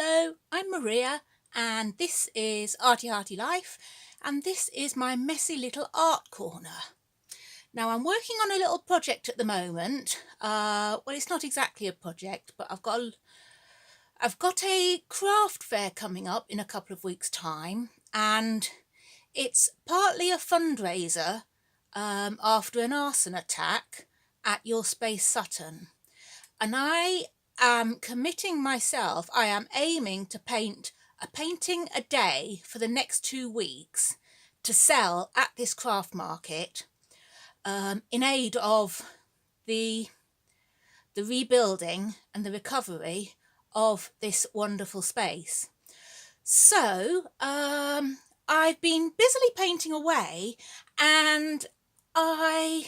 Hello, I'm Maria and this is Arty Hearty Life, and this is my messy little art corner. Now I'm working on a little project at the moment. Well, it's not exactly a project, but I've got a craft fair coming up in a couple of weeks' time, and it's partly a fundraiser after an arson attack at Yourspace.sutton. And I am committing myself, I am aiming to paint a painting a day for the next 2 weeks to sell at this craft market in aid of the rebuilding and the recovery of this wonderful space. So I've been busily painting away, and I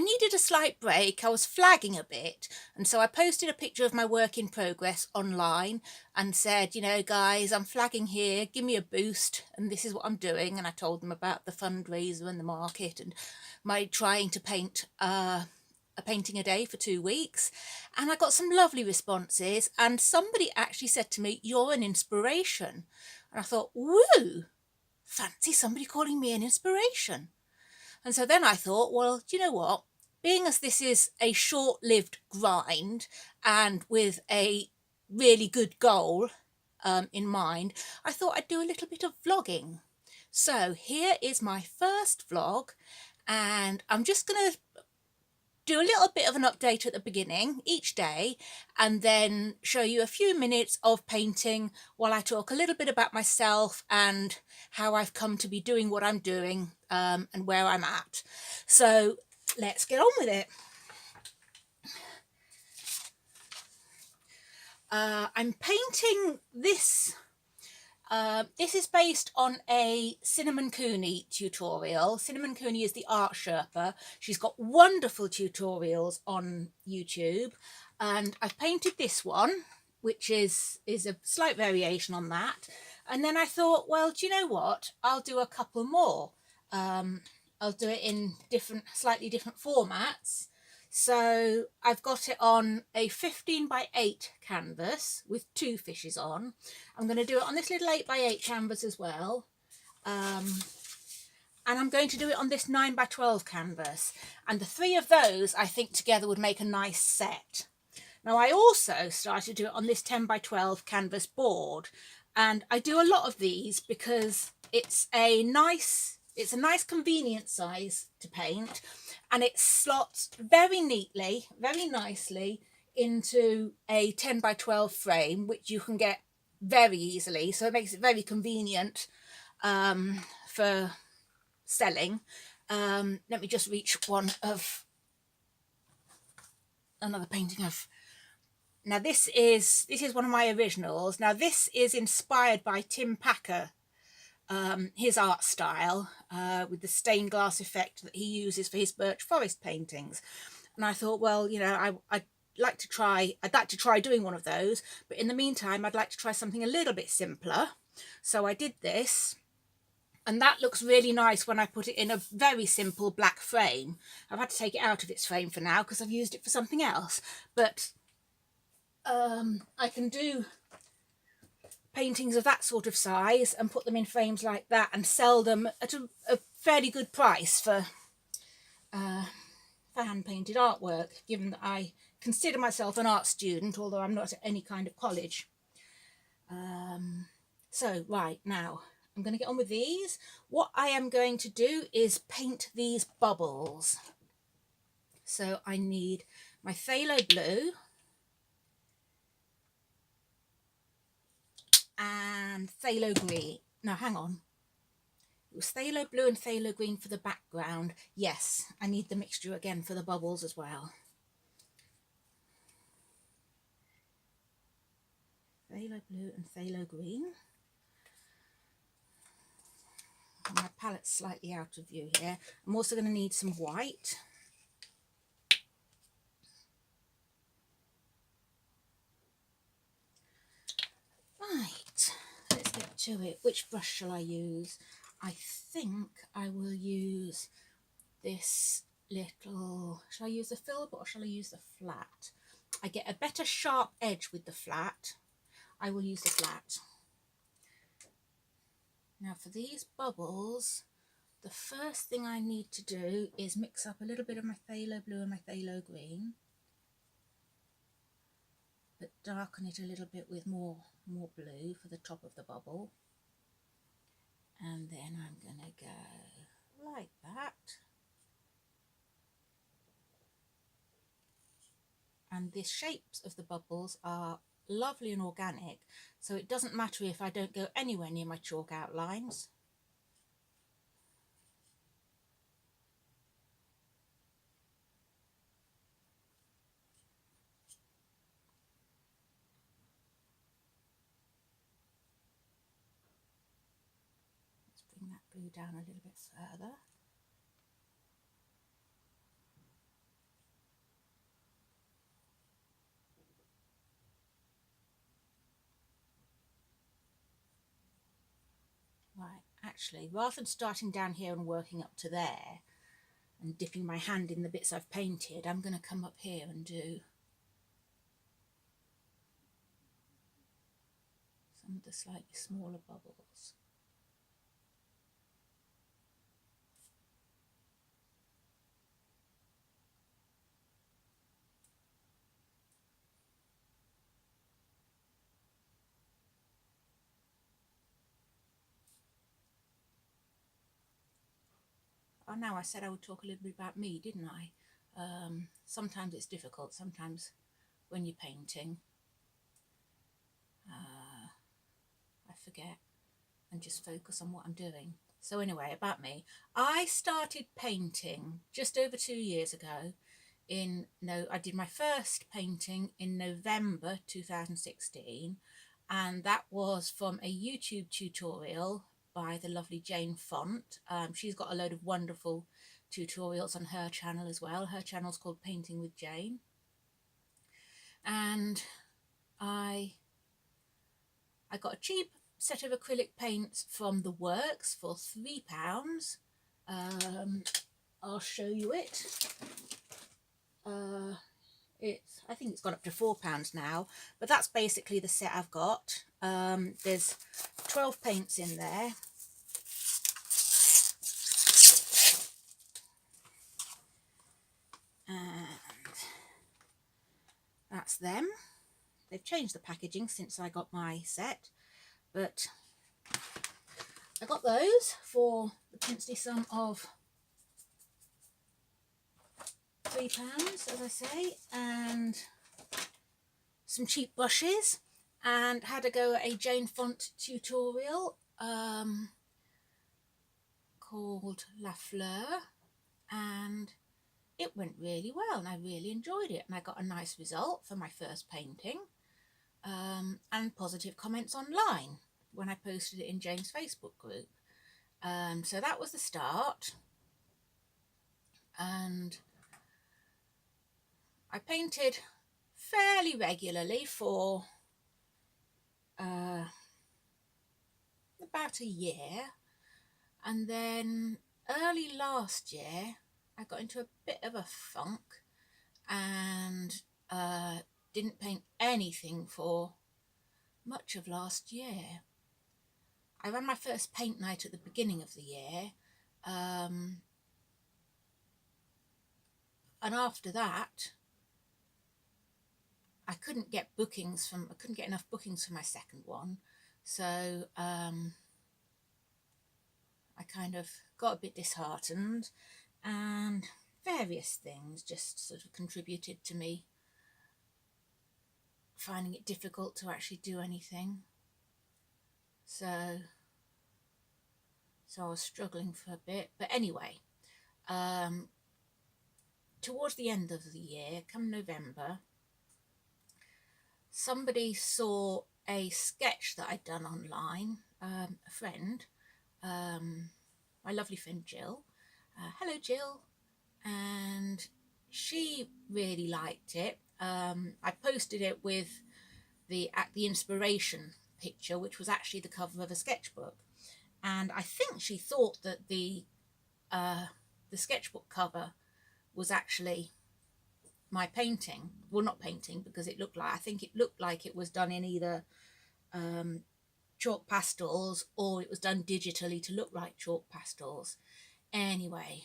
needed a slight break. I was flagging a bit, and so I posted a picture of my work in progress online and said, you know, guys, I'm flagging here, give me a boost, and this is what I'm doing. And I told them about the fundraiser and the market and my trying to paint a painting a day for 2 weeks. And I got some lovely responses, and somebody actually said to me, you're an inspiration. And I thought, woo, fancy somebody calling me an inspiration. And so then I thought, well, do you know what? Being as this is a short-lived grind and with a really good goal in mind, I thought I'd do a little bit of vlogging. So here is my first vlog, and I'm just going to do a little bit of an update at the beginning each day, and then show you a few minutes of painting while I talk a little bit about myself and how I've come to be doing what I'm doing and where I'm at. So let's get on with it. I'm painting this. This is based on a Cinnamon Cooney tutorial. Cinnamon Cooney is the art Sherpa. She's got wonderful tutorials on YouTube, and I've painted this one, which is a slight variation on that. And then I thought, well, do you know what? I'll do a couple more. I'll do it in slightly different formats. So I've got it on a 15x8 canvas with 2 fishes on. I'm going to do it on this little 8x8 canvas as well. And I'm going to do it on this 9x12 canvas. And the 3 of those, I think, together would make a nice set. Now, I also started to do it on this 10x12 canvas board. And I do a lot of these because it's a nice convenient size to paint, and it slots very neatly, very nicely into a 10x12 frame, which you can get very easily. So it makes it very convenient for selling. Let me just reach another painting of. Now this is one of my originals. Now this is inspired by Tim Packer. His art style with the stained glass effect that he uses for his birch forest paintings. And I thought, well, you know, I'd like to try doing one of those, but in the meantime I'd like to try something a little bit simpler. So I did this, and that looks really nice when I put it in a very simple black frame. I've had to take it out of its frame for now because I've used it for something else, but I can do paintings of that sort of size and put them in frames like that and sell them at a fairly good price for hand-painted artwork, given that I consider myself an art student, although I'm not at any kind of college. So right, now I'm going to get on with these. What I am going to do is paint these bubbles. So I need my phthalo blue and phthalo green. No, hang on. It was phthalo blue and phthalo green for the background. Yes, I need the mixture again for the bubbles as well. Phthalo blue and phthalo green. My palette's slightly out of view here. I'm also going to need some white. Right, let's get to it. Which brush shall I use? I think I will use this little, shall I use the filbert or shall I use the flat? I get a better sharp edge with the flat. I will use the flat. Now for these bubbles, the first thing I need to do is mix up a little bit of my phthalo blue and my phthalo green, but darken it a little bit with more blue for the top of the bubble. And then I'm going to go like that. And the shapes of the bubbles are lovely and organic, so it doesn't matter if I don't go anywhere near my chalk outlines. Let's bring that blue down a little bit further. Right, actually, rather than starting down here and working up to there and dipping my hand in the bits I've painted, I'm going to come up here and do some of the slightly smaller bubbles. Oh, now I said I would talk a little bit about me, didn't I? Sometimes it's difficult. Sometimes when you're painting, I forget and just focus on what I'm doing. So anyway, about me. I started painting just over 2 years ago. I did my first painting in November 2016, and that was from a YouTube tutorial by the lovely Jane Font. She's got a load of wonderful tutorials on her channel as well. Her channel's called Painting with Jane. And I got a cheap set of acrylic paints from the Works for £3. I'll show you it. I think it's gone up to £4 now, but that's basically the set I've got. There's 12 paints in there. And that's them. They've changed the packaging since I got my set, but I got those for the princely sum of £3, as I say, and some cheap brushes, and had a go at a Jane Font tutorial called La Fleur, and it went really well and I really enjoyed it, and I got a nice result for my first painting, and positive comments online when I posted it in Jane's Facebook group. So that was the start, and I painted fairly regularly for about a year, and then early last year I got into a bit of a funk and didn't paint anything for much of last year. I ran my first paint night at the beginning of the year, and after that I couldn't get enough bookings for my second one, so I kind of got a bit disheartened, and various things just sort of contributed to me finding it difficult to actually do anything. So I was struggling for a bit, but anyway, towards the end of the year, come November, somebody saw a sketch that I'd done online, a friend, my lovely friend Jill. Hello Jill. And she really liked it. I posted it with the inspiration picture, which was actually the cover of a sketchbook, and I think she thought that the sketchbook cover was actually my painting. Well, not painting, because it looked like, I think it looked like it was done in either chalk pastels, or it was done digitally to look like chalk pastels. Anyway,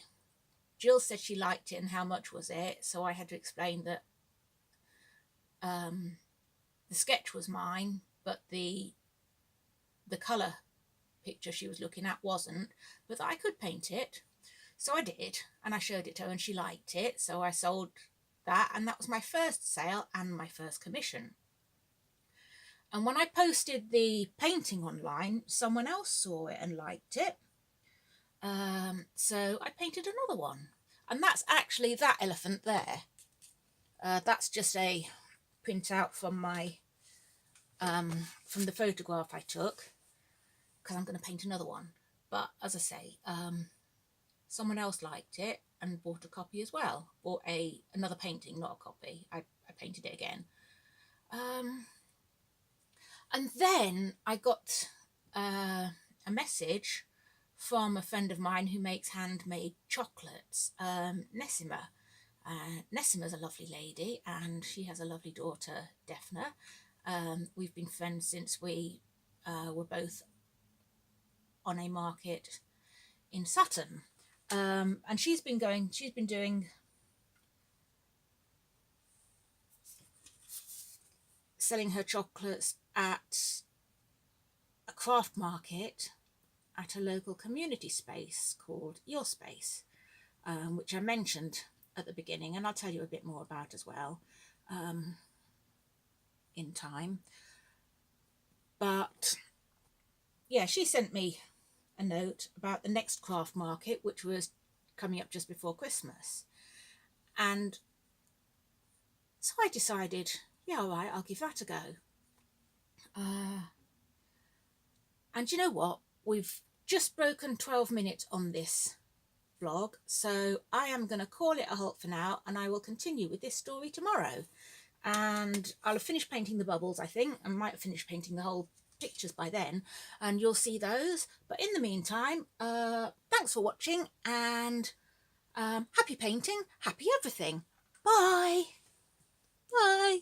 Jill said she liked it and how much was it, so I had to explain that the sketch was mine, but the colour picture she was looking at wasn't, but that I could paint it. So I did, and I showed it to her and she liked it, so I sold that, and that was my first sale and my first commission. And when I posted the painting online, someone else saw it and liked it. So I painted another one, and that's actually that elephant there. That's just a printout from my from the photograph I took, because I'm going to paint another one. But as I say, someone else liked it and bought a copy as well. Bought another painting, not a copy. I painted it again. And then I got a message from a friend of mine who makes handmade chocolates, Nessima. Nessima's a lovely lady, and she has a lovely daughter, Daphne. We've been friends since we were both on a market in Sutton. And she's been doing selling her chocolates at a craft market at a local community space called Yourspace, which I mentioned at the beginning, and I'll tell you a bit more about as well in time. But yeah, she sent me a note about the next craft market, which was coming up just before Christmas, and so I decided, yeah, all right, I'll give that a go. And you know what? We've just broken 12 minutes on this vlog, so I am going to call it a halt for now, and I will continue with this story tomorrow. And I'll have finished painting the bubbles, I think. I might have finished painting the whole pictures by then, and you'll see those. But in the meantime, thanks for watching, and happy painting, happy everything. Bye. Bye.